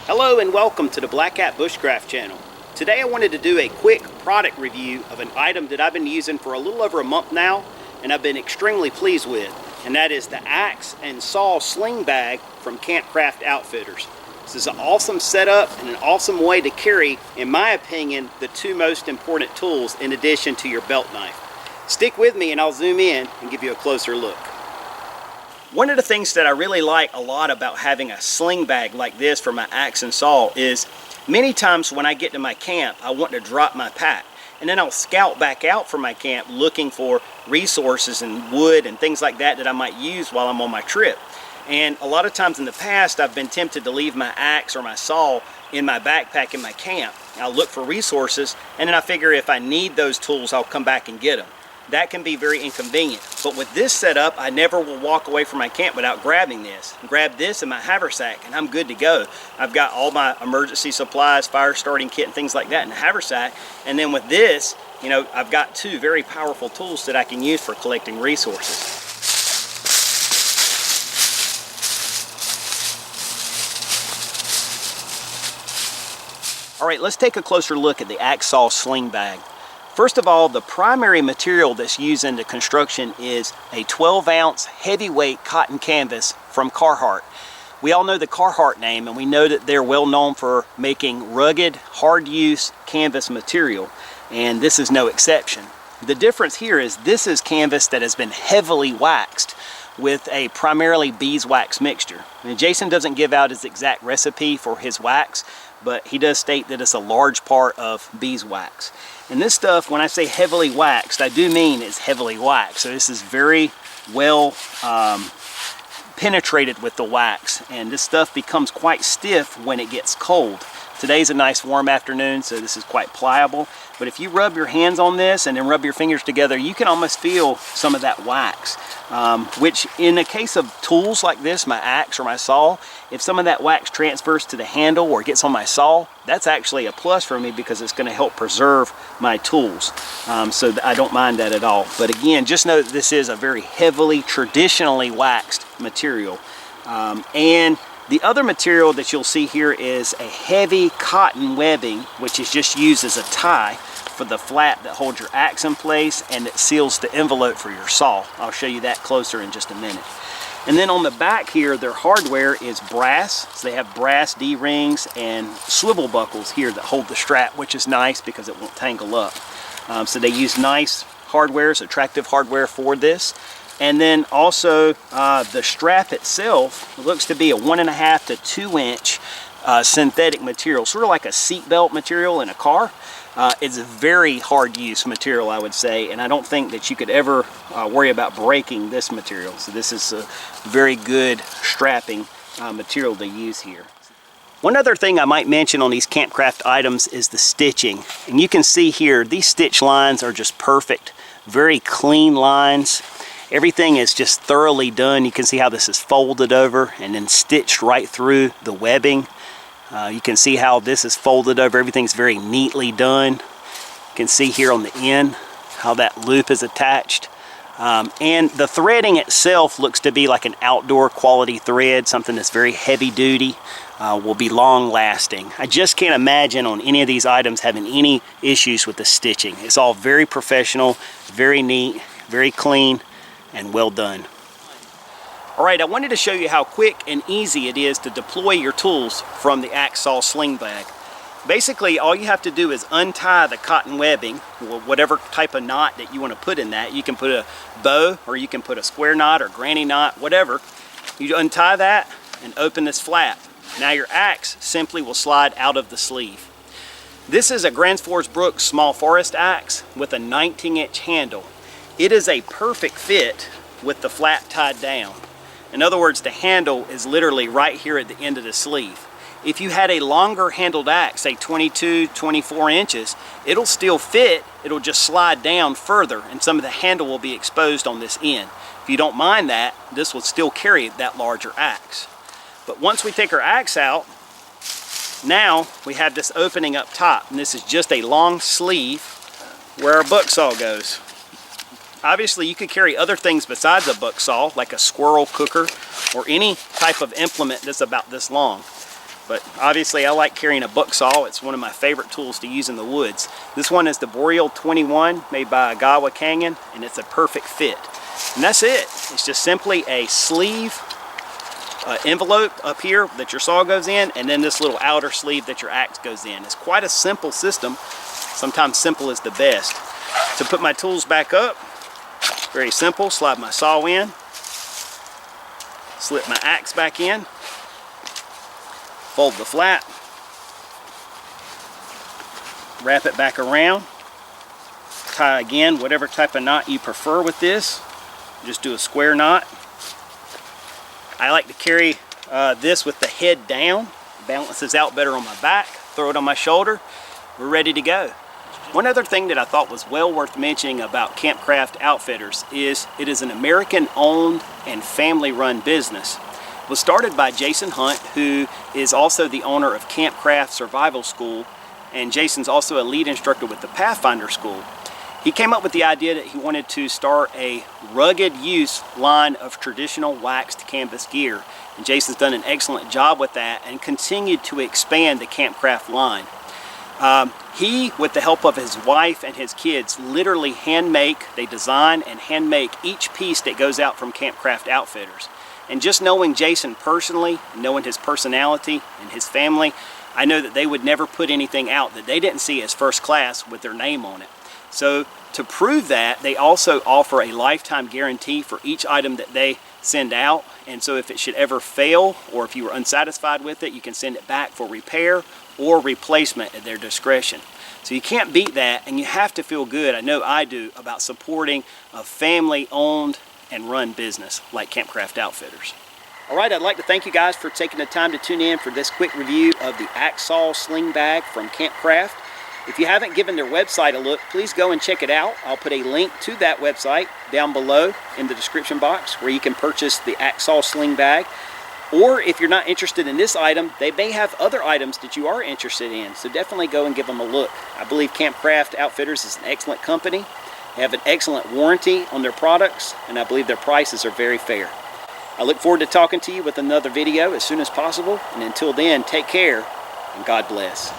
Hello and welcome to the Black Cat Bushcraft channel. Today I wanted to do a quick product review of an item that I've been using for a little over a month now and I've been extremely pleased with, and that is the axe and saw sling bag from Campcraft Outfitters. This is an awesome setup and an awesome way to carry, in my opinion, the two most important tools in addition to your belt knife. Stick with me and I'll zoom in and give you a closer look. One of the things that I really like a lot about having a sling bag like this for my axe and saw is many times when I get to my camp, I want to drop my pack. And then I'll scout back out from my camp looking for resources and wood and things like that that I might use while I'm on my trip. And a lot of times in the past, I've been tempted to leave my axe or my saw in my backpack in my camp. I'll look for resources, and then I figure if I need those tools, I'll come back and get them. That can be very inconvenient. But with this setup, I never will walk away from my camp without grabbing this. Grab this in my haversack and I'm good to go. I've got all my emergency supplies, fire starting kit and things like that in the haversack. And then with this, you know, I've got two very powerful tools that I can use for collecting resources. All right, let's take a closer look at the Axial sling bag. First of all, the primary material that's used in the construction is a 12-ounce heavyweight cotton canvas from Carhartt. We all know the Carhartt name, and we know that they're well known for making rugged, hard-use canvas material, and this is no exception. The difference here is this is canvas that has been heavily waxed with a primarily beeswax mixture. And Jason doesn't give out his exact recipe for his wax, but he does state that it's a large part of beeswax. And this stuff, when I say heavily waxed, I do mean it's heavily waxed. So this is very well penetrated with the wax, and this stuff becomes quite stiff when it gets cold. Today's a nice warm afternoon, so this is quite pliable. But if you rub your hands on this and then rub your fingers together, you can almost feel some of that wax. Which in the case of tools like this, my axe or my saw, if some of that wax transfers to the handle or gets on my saw, that's actually a plus for me because it's going to help preserve my tools. So I don't mind that at all. But again, just know that this is a very heavily, traditionally waxed material. And the other material that you'll see here is a heavy cotton webbing, which is just used as a tie for the flap that holds your axe in place and that seals the envelope for your saw. I'll show you that closer in just a minute. And then on the back here, their hardware is brass. So they have brass D-rings and swivel buckles here that hold the strap, which is nice because it won't tangle up. So they use nice hardware, attractive hardware for this. And then also the strap itself looks to be a 1.5 to 2 inch synthetic material, sort of like a seatbelt material in a car. It's a very hard use material, I would say, and I don't think that you could ever worry about breaking this material. So this is a very good strapping material to use here. One other thing I might mention on these Campcraft items is the stitching. And you can see here, these stitch lines are just perfect, very clean lines. Everything is just thoroughly done. You can see how this is folded over and then stitched right through the webbing. You can see how this is folded over. Everything's very neatly done. You can see here on the end how that loop is attached. And the threading itself looks to be like an outdoor quality thread, something that's very heavy duty, will be long lasting. I just can't imagine on any of these items having any issues with the stitching. It's all very professional, very neat, very clean, and well done. Alright, I wanted to show you how quick and easy it is to deploy your tools from the Axial sling bag. Basically, all you have to do is untie the cotton webbing, or whatever type of knot that you want to put in that. You can put a bow, or you can put a square knot, or granny knot, whatever. You untie that and open this flap. Now your axe simply will slide out of the sleeve. This is a Gransfors Brooks small forest axe with a 19-inch handle. It is a perfect fit with the flap tied down. In other words, the handle is literally right here at the end of the sleeve. If you had a longer handled axe, say 22, 24 inches, it'll still fit, it'll just slide down further and some of the handle will be exposed on this end. If you don't mind that, this will still carry that larger axe. But once we take our axe out, now we have this opening up top, and this is just a long sleeve where our bucksaw goes. Obviously, you could carry other things besides a bucksaw, like a squirrel cooker or any type of implement that's about this long. But obviously I like carrying a Bucksaw. It's one of my favorite tools to use in the woods. This one is the Boreal 21 made by Agawa Canyon, and it's a perfect fit. And that's it. It's just simply a sleeve envelope up here that your saw goes in, and then this little outer sleeve that your axe goes in. It's quite a simple system. Sometimes simple is the best. To put my tools back up, very simple. Slide my saw in, slip my axe back in, fold the flat, wrap it back around, tie again whatever type of knot you prefer with this. Just do a square knot. I like to carry this with the head down. Balances out better on my back. Throw it on my shoulder. We're ready to go. One other thing that I thought was well worth mentioning about Campcraft Outfitters is it is an American-owned and family-run business. It was started by Jason Hunt, who is also the owner of Campcraft Survival School, and Jason's also a lead instructor with the Pathfinder School. He came up with the idea that he wanted to start a rugged use line of traditional waxed canvas gear. And Jason's done an excellent job with that and continued to expand the Campcraft line. He, with the help of his wife and his kids, literally they design and hand make each piece that goes out from Campcraft Outfitters. And just knowing Jason personally, knowing his personality and his family, I know that they would never put anything out that they didn't see as first class with their name on it. So to prove that, they also offer a lifetime guarantee for each item that they send out. And so if it should ever fail, or if you were unsatisfied with it, you can send it back for repair or replacement at their discretion. So you can't beat that, and you have to feel good, I know I do, about supporting a family-owned and run business like Campcraft Outfitters. All right, I'd like to thank you guys for taking the time to tune in for this quick review of the Axial sling bag from Campcraft. If you haven't given their website a look, please go and check it out. I'll put a link to that website down below in the description box where you can purchase the Axial sling bag. Or if you're not interested in this item, they may have other items that you are interested in, so definitely go and give them a look. I believe Campcraft Outfitters is an excellent company. They have an excellent warranty on their products, and I believe their prices are very fair. I look forward to talking to you with another video as soon as possible, and until then, take care and God bless.